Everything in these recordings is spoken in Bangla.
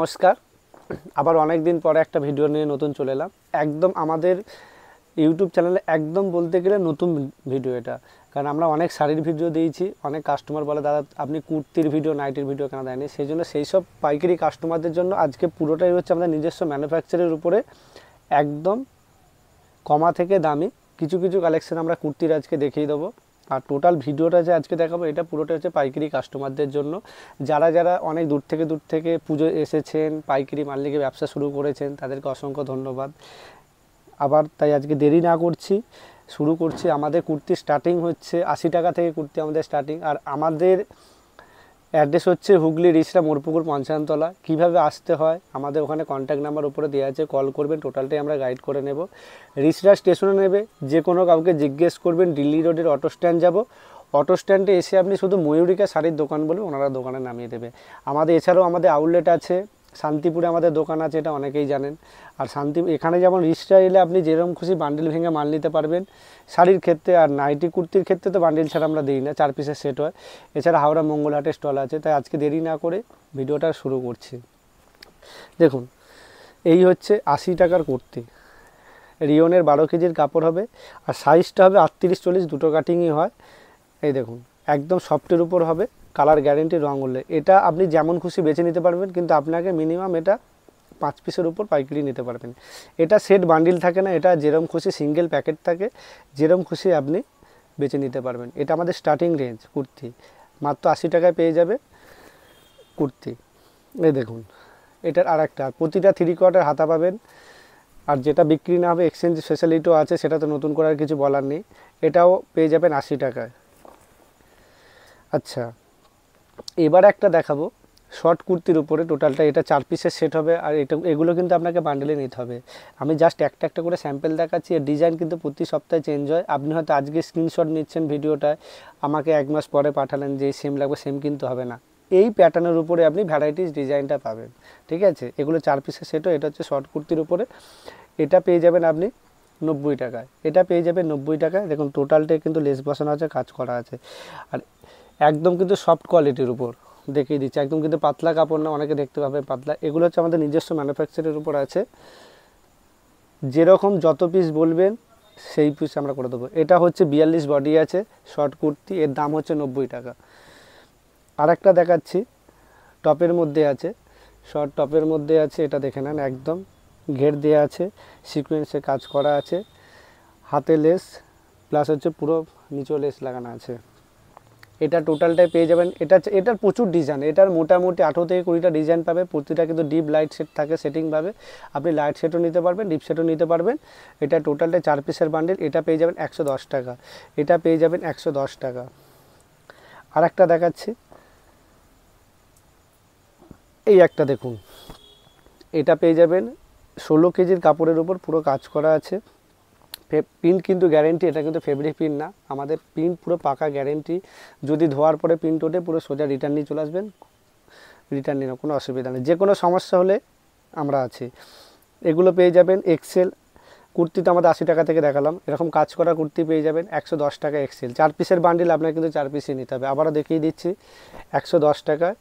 নমস্কার। আবার অনেক দিন পরে একটা ভিডিও নিয়ে নতুন চলে এলাম। একদম আমাদের ইউটিউব চ্যানেলে একদম বলতে গেলে নতুন ভিডিও এটা। কারণ আমরা অনেক শাড়ির ভিডিও দিয়েছি, অনেক কাস্টমার বলে দাদা আপনি কুর্তির ভিডিও নাইটির ভিডিও কেন দেয়নি। সেই জন্য সেই সব পাইকারি কাস্টমারদের জন্য আজকে পুরোটাই হচ্ছে আমাদের নিজস্ব ম্যানুফ্যাকচারের উপরে একদম কমা থেকে দামি কিছু কিছু কালেকশন আমরা কুর্তির আজকে দেখিয়ে দেবো। আর টোটাল ভিডিওটা যে আজকে দেখাবো এটা পুরোটা হচ্ছে পাইকারি কাস্টমারদের জন্য, যারা যারা অনেক দূর থেকে পুজো এসেছেন, পাইকারি মাল নিয়ে ব্যবসা শুরু করেছেন, তাদেরকে অসংখ্য ধন্যবাদ। আবার তাই আজকে দেরি না করছি, শুরু করছি। আমাদের কুর্তি স্টার্টিং হচ্ছে 80 টাকা থেকে কুর্তি আমাদের স্টার্টিং। আর আমাদের অ্যাড্রেস হচ্ছে হুগলি রিসরা মোরপুকুর পঞ্চায়নতলা। কীভাবে আসতে হয় আমাদের ওখানে কন্ট্যাক্ট নাম্বার উপরে দেওয়া আছে, কল করবেন, টোটালটাই আমরা গাইড করে নেব। রিসরা স্টেশনে নেবে, যে কোনো কাউকে জিজ্ঞেস করবেন দিল্লি রোডের অটো স্ট্যান্ড যাব, অটো স্ট্যান্ডে এসে আপনি শুধু ময়ূরিকা শাড়ির দোকান বলবেন, ওনারা দোকানে নামিয়ে দেবে। আমাদের এছাড়াও আমাদের আউটলেট আছে, শান্তিপুরে আমাদের দোকান আছে, এটা অনেকেই জানেন। আর এখানে যেমন রিসরা এলে আপনি যেরকম খুশি বান্ডিল ভেঙে মাল নিতে পারবেন শাড়ির ক্ষেত্রে। আর নাইটি কুর্তির ক্ষেত্রে তো বান্ডিল ছাড়া আমরা দিই না, 4 পিসের সেট হয়। এছাড়া হাওড়া মঙ্গলহাটে স্টল আছে। তাই আজকে দেরি না করে ভিডিওটা শুরু করছি। দেখুন, এই হচ্ছে 80 টাকার কুর্তি, রিওনের 12 কেজির কাপড় হবে। আর সাইজটা হবে 38-40, দুটো কাটিংই হয়। এই দেখুন, একদম সফটের উপর হবে, কালার গ্যারেন্টি, রঙ উঠলে এটা আপনি যেমন খুশি বেছে নিতে পারবেন, কিন্তু আপনাকে মিনিমাম এটা 5 পিসের উপর পাইকারি নিতে পারবেন। এটা সেট বান্ডিল থাকে না, এটা যেরকম খুশি সিঙ্গেল প্যাকেট থাকে, যেরকম খুশি আপনি বেছে নিতে পারবেন। এটা আমাদের স্টার্টিং রেঞ্জ কুর্তি, মাত্র 80 টাকায় পেয়ে যাবে কুর্তি। এই দেখুন, এটার আর একটা, প্রতিটা 3/4 হাতা পাবেন। আর যেটা বিক্রি না হবে এক্সচেঞ্জ ফেসিলিটিও আছে, সেটা তো নতুন করার কিছু বলার নেই। এটাও পেয়ে যাবেন 80 টাকায়। আচ্ছা, এবার একটা দেখাবো শর্ট কুর্তির উপরে, টোটালটা এটা 4 পিসের সেট হবে। আর এগুলো কিন্তু আপনাকে বান্ডেলে নিতে হবে। আমি জাস্ট একটা একটা করে স্যাম্পল দেখাচ্ছি। এর ডিজাইন কিন্তু প্রতি সপ্তাহে চেঞ্জ হয়। আপনি হয়তো আজকে স্ক্রিনশট নিচ্ছেন ভিডিওটায়, আমাকে 1 মাস পরে পাঠালেন যে সেম লাগবে, সেম কিন্তু হবে না। এই প্যাটার্নের উপরে আপনি ভ্যারাইটিস ডিজাইনটা পাবেন, ঠিক আছে। এগুলো 4 পিসের সেটও। এটা হচ্ছে শর্ট কুর্তির উপরে, এটা পেয়ে যাবেন আপনি 90 টাকায়। এটা পেয়ে যাবেন 90 টাকায়। দেখুন টোটালটাই কিন্তু লেস বসানো আছে, কাজ করা আছে। আর একদম কিন্তু সফট কোয়ালিটির উপর দেখিয়ে দিচ্ছে, একদম কিন্তু পাতলা কাপড় না, অনেকে দেখতে পাবে পাতলা। এগুলো হচ্ছে আমাদের নিজস্ব ম্যানুফ্যাকচারের উপর আছে, যেরকম যত পিস বলবেন সেই পিস আমরা করে দেবো। এটা হচ্ছে 42 বডি আছে শর্ট কুর্তি, এর দাম হচ্ছে 90 টাকা। আর একটা দেখাচ্ছি, টপের মধ্যে আছে, শর্ট টপের মধ্যে আছে, এটা দেখে নেন। একদম ঘের দেওয়া আছে, সিকোয়েন্সে কাজ করা আছে, হাতে লেস প্লাস হচ্ছে পুরো নিচেও লেস লাগানো আছে। এটা টোটালটাই পেয়ে যাবেন। এটার প্রচুর ডিজাইন, এটার মোটামুটি 18 থেকে 20টা ডিজাইন পাবে। প্রতিটা কিন্তু ডিপ লাইট সেট থাকে, সেটিংভাবে আপনি লাইট সেটও নিতে পারবেন, ডিপ সেটও নিতে পারবেন। এটা টোটালটাই 4 পিসের বান্ডেল। এটা পেয়ে যাবেন 110 টাকা। এটা পেয়ে যাবেন 110 টাকা। আর একটা দেখাচ্ছি, এই একটা দেখুন, এটা পেয়ে যাবেন 16 কেজির কাপড়ের উপর, পুরো কাজ করা আছে। প্রিন্ট কিন্তু গ্যারেন্টি, এটা কিন্তু ফেব্রিক প্রিন্ট না, আমাদের প্রিন্ট পুরো পাকা গ্যারেন্টি। যদি ধোয়ার পরে প্রিন্ট ওঠে পুরো সোজা রিটার্ন নিয়ে চলে আসবেন, রিটার্ন নিয়ে কোনো অসুবিধা নেই, যে কোনো সমস্যা হলে আমরা আছি। এগুলো পেয়ে যাবেন এক্সেল কুর্তি, তো আমাদের 80 টাকা থেকে দেখালাম। এরকম কাজ করা কুর্তি পেয়ে যাবেন 110 টাকা এক্সেল। 4 পিসের বান্ডিল, আপনার কিন্তু 4 পিসই নিতে হবে। আবারও দেখিয়ে দিচ্ছি, 110 টাকায়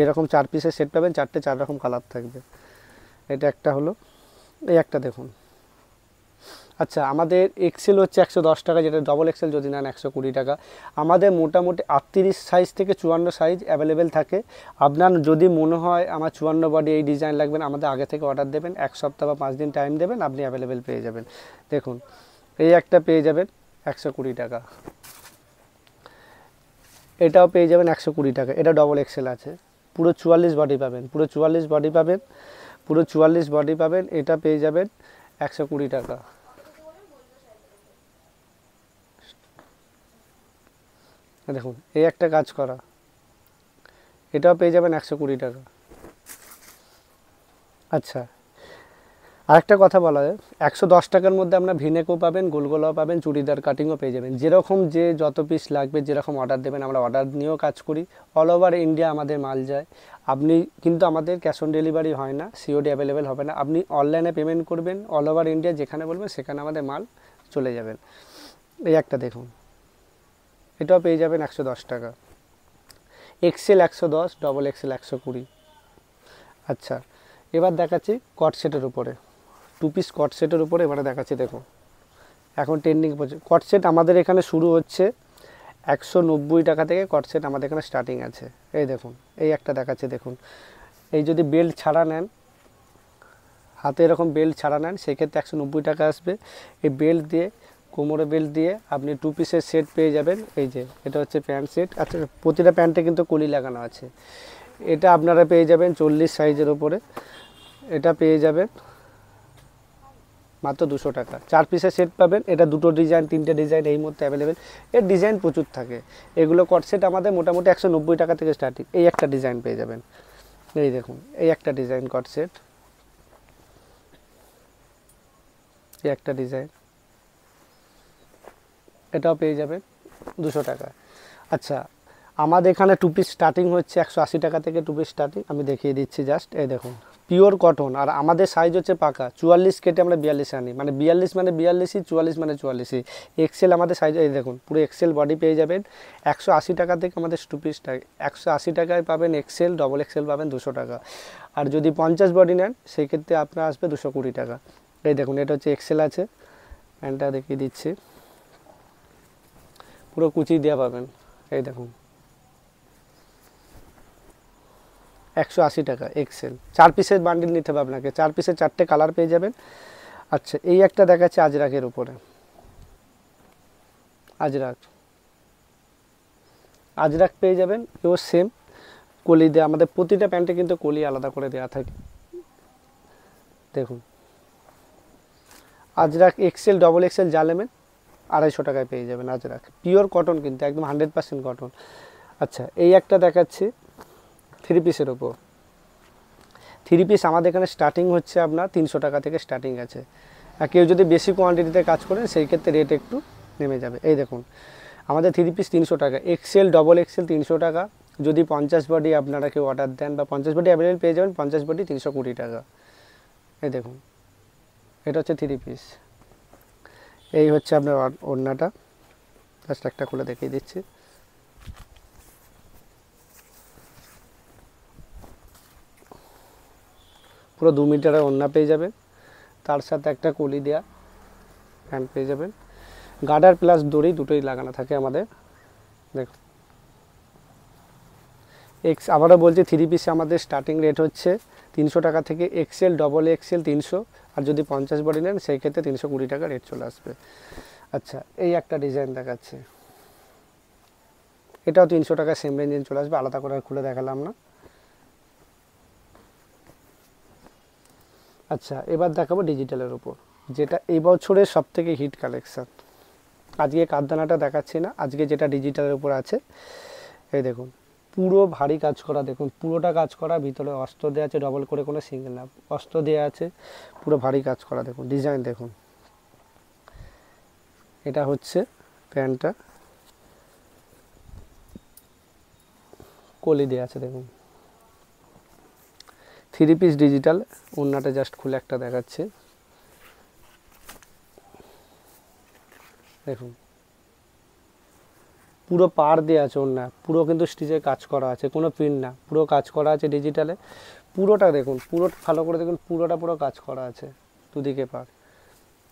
এরকম 4 পিসের সেট পাবেন, 4টে 4 রকম কালার থাকবে। এটা একটা হলো, এই একটা দেখুন। আচ্ছা, আমাদের এক্সেল হচ্ছে 110 টাকা, যেটা ডবল এক্সেল যদি নেন 120 টাকা। আমাদের মোটামুটি 38 সাইজ থেকে 54 সাইজ অ্যাভেলেবেল থাকে। আপনার যদি মনে হয় আমার 54 বডি এই ডিজাইন লাগবেন, আমাদের আগে থেকে অর্ডার দেবেন, 1 সপ্তাহ বা 5 দিন টাইম দেবেন, আপনি অ্যাভেলেবেল পেয়ে যাবেন। দেখুন, এই একটা পেয়ে যাবেন 120 টাকা। এটাও পেয়ে যাবেন 120 টাকা। এটা ডবল এক্সেল আছে, পুরো 44 বডি পাবেন, পুরো 44 বডি পাবেন, পুরো 44 বডি পাবেন। এটা পেয়ে যাবেন 120 টাকা। দেখুন, এই একটা কাজ করা, এটাও পেয়ে যাবেন 120 টাকা। আচ্ছা, আরেকটা কথা বলা যায়, 110 টাকার মধ্যে আপনার ভিনেকও পাবেন, গোলগোলাও পাবেন, চুড়িদার কাটিংও পেয়ে যাবেন। যেরকম যে যত পিস লাগবে, যেরকম অর্ডার দেবেন, আমরা অর্ডার নিয়েও কাজ করি। অল ওভার ইন্ডিয়া আমাদের মাল যায়। আপনি কিন্তু, আমাদের ক্যাশ অন ডেলিভারি হয় না, সিওডি অ্যাভেলেবেল হবে না। আপনি অনলাইনে পেমেন্ট করবেন, অল ওভার ইন্ডিয়া যেখানে বলবেন সেখানে আমাদের মাল চলে যাবেন। এই একটা দেখুন, এটাও পেয়ে যাবেন 110 টাকা। Axle 110, double axle 120। আচ্ছা, এবার দেখাচ্ছি কট সেটের উপরে, 2 পিস কট সেটের উপরে এবারে দেখাচ্ছি। দেখুন এখন ট্রেন্ডিং পড়ছে কট সেট, আমাদের এখানে শুরু হচ্ছে 190 টাকা থেকে কট সেট আমাদের এখানে স্টার্টিং আছে। এই দেখুন এই একটা দেখাচ্ছে, দেখুন এই যদি বেল্ট ছাড়া নেন, হাতে এরকম বেল্ট ছাড়া নেন, সেক্ষেত্রে 190 টাকা আসবে। এই বেল্ট দিয়ে, কোমরে বেল্ট দিয়ে আপনি 2 পিসের সেট পেয়ে যাবেন। এই যে এটা হচ্ছে প্যান্ট সেট। আচ্ছা, প্রতিটা প্যান্টে কিন্তু কলি লাগানো আছে। এটা আপনারা পেয়ে যাবেন 40 সাইজের ওপরে, এটা পেয়ে যাবেন মাত্র 200 টাকা। 4 পিসের সেট পাবেন, এটা 2টো ডিজাইন 3টে ডিজাইন এই মুহূর্তে অ্যাভেলেবেল। এর ডিজাইন প্রচুর থাকে। এগুলো কট সেট আমাদের মোটামুটি 190 টাকা থেকে স্টার্টিং। এই একটা ডিজাইন পেয়ে যাবেন, এই দেখুন এই একটা ডিজাইন কট সেট, এই একটা ডিজাইন, এটাও পেয়ে যাবেন 200 টাকা। আচ্ছা, আমাদের এখানে 2 পিস স্টার্টিং হচ্ছে 180 টাকা থেকে 2 পিস স্টার্টিং। আমি দেখিয়ে দিচ্ছি জাস্ট, এই দেখুন পিওর কটন। আর আমাদের সাইজ হচ্ছে পাকা 44 কেটে আমরা 42 আনি, মানে 42 মানে 42ই, 44 মানে 44ই। এক্সেল আমাদের সাইজ, এই দেখুন পুরো এক্সেল বডি পেয়ে যাবেন 180 টাকা থেকে আমাদের 2 পিস 180 টাকায় পাবেন এক্সেল, ডবল এক্সেল পাবেন 200 টাকা। আর যদি 50 বডি নেন সেই ক্ষেত্রে আপনার আসবে 220 টাকা। এই দেখুন এটা হচ্ছে এক্সেল আছে, প্যান্টটা দেখিয়ে দিচ্ছি, পুরো কুচি দেওয়া পাবেন। এই দেখুন 180 টাকা এক্সেল। 4 পিসের বান্ডিল নিতে হবে আপনাকে, 4 পিসের 4টে কালার পেয়ে যাবেন। আচ্ছা, এই একটা দেখাচ্ছে আজরাকের উপরে, আজরাক পেয়ে যাবেন, এও সেম কলি দেওয়া। আমাদের প্রতিটা প্যান্টে কিন্তু কলি আলাদা করে দেওয়া থাকে। দেখুন আজরাক এক্সেল, ডবল এক্সেল যা নেবেন 250 টাকায় পেয়ে যাবেন আজরাক। পিওর কটন কিন্তু একদম 100% কটন। আচ্ছা, এই একটা দেখাচ্ছি 3 পিসের ওপর। 3 পিস আমাদের এখানে স্টার্টিং হচ্ছে আপনার 300 টাকা থেকে স্টার্টিং আছে। আর কেউ যদি বেশি কোয়ান্টিটিতে কাজ করেন সেই ক্ষেত্রে রেট একটু নেমে যাবে। এই দেখুন আমাদের 3 পিস 300 টাকা, এক্সেল ডবল এক্সেল 300 টাকা। যদি 50 বডি আপনারা কেউ অর্ডার দেন বা 50 বডি অ্যাভেলেবেল পেয়ে যাবেন, 50 বডি 320 টাকা। এই দেখুন এটা হচ্ছে 3 পিস। এই হচ্ছে আপনার ওড়নাটা, জাস্ট একটা খুলে দেখিয়ে দিচ্ছি। পুরো 2 মিটারের ওড়না পেয়ে যাবেন, তার সাথে একটা কলি দেওয়া প্যান্ট পেয়ে যাবেন। গার্ডার প্লাস দড়ি দুটোই লাগানো থাকে আমাদের। দেখুন আবারও বলছি 3 পিসে আমাদের স্টার্টিং রেট হচ্ছে 300 টাকা থেকে, এক্সেল ডবল এক্সেল 300, আর যদি 50 বডি নেন সেই ক্ষেত্রে 320 টাকা রেট চলে আসবে। আচ্ছা, এই একটা ডিজাইন দেখাচ্ছে, এটাও 300 টাকা সেম রেঞ্জে চলে আসবে, আলাদা করে খুলে দেখালাম না। আচ্ছা, এবার দেখাবো ডিজিটালের উপর, যেটা এই বছরের সবথেকে হিট কালেকশান। আজকে কারদানাটা দেখাচ্ছি না, আজকে যেটা ডিজিটালের উপর আছে। এই দেখুন পুরো ভারী কাজ করা, দেখুন পুরোটা কাজ করা, ভিতরে অস্ত্র দেওয়া আছে, ডবল করে কোনো সিঙ্গেল না, অস্ত্র দেওয়া আছে, পুরো ভারী কাজ করা। দেখুন ডিজাইন দেখুন, এটা হচ্ছে প্যান্টটা, কলি দেওয়া আছে। দেখুন 3 পিস ডিজিটাল। ওড়নাটা জাস্ট খুলে একটা দেখাচ্ছে, দেখুন পুরো পার দেওয়া আছে ওড়না, পুরো কিন্তু স্টিচে কাজ করা আছে, কোনো প্রিন্ট না, পুরো কাজ করা আছে ডিজিটালে। পুরোটা দেখুন, পুরো ভালো করে দেখুন, পুরোটা পুরো কাজ করা আছে দুদিকে পার।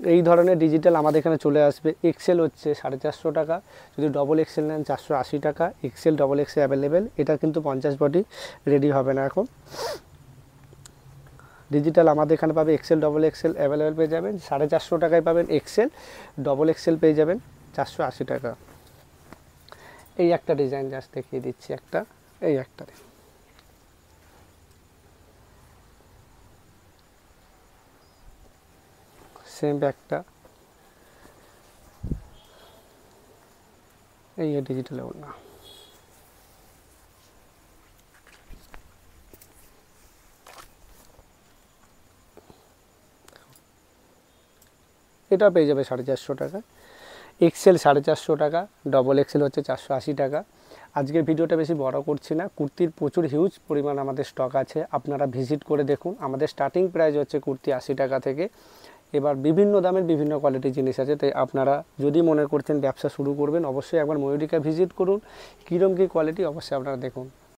এই ধরনের ডিজিটাল আমাদের এখানে চলে আসবে। এক্সেল হচ্ছে 450 টাকা, যদি ডবল এক্সেল নেন 480 টাকা। এক্সেল ডবল এক্সেল অ্যাভেলেবেল, এটা কিন্তু 50 বডি রেডি হবে না এখন। ডিজিটাল আমাদের এখানে পাবে এক্সেল ডবল এক্সেল অ্যাভেলেবেল পেয়ে যাবেন 450 টাকায় পাবেন। এক্সেল ডবল এক্সেল পেয়ে যাবেন 480 টাকা। এই একটা ডিজাইন জাস্ট দেখিয়ে দিচ্ছি, একটা এই একটা সেম একটা, এই ডিজিটাল ওড়না। এটা পেয়ে যাবে 450 টাকা। এক্সেল 450 টাকা, ডবল এক্সেল হচ্ছে 480 টাকা। আজকের ভিডিওটা বেশি বড় করছি না, কুর্তির প্রচুর হিউজ পরিমাণ আমাদের স্টক আছে, আপনারা ভিজিট করে দেখুন। আমাদের স্টার্টিং প্রাইস হচ্ছে কুর্তি 80 টাকা থেকে। এবার বিভিন্ন দামের বিভিন্ন কোয়ালিটির জিনিস আছে, তাই আপনারা যদি মনে করছেন ব্যবসা শুরু করবেন, অবশ্যই একবার ময়ূরিকা ভিজিট করুন, কীরকম কী কোয়ালিটি অবশ্যই আপনারা দেখুন।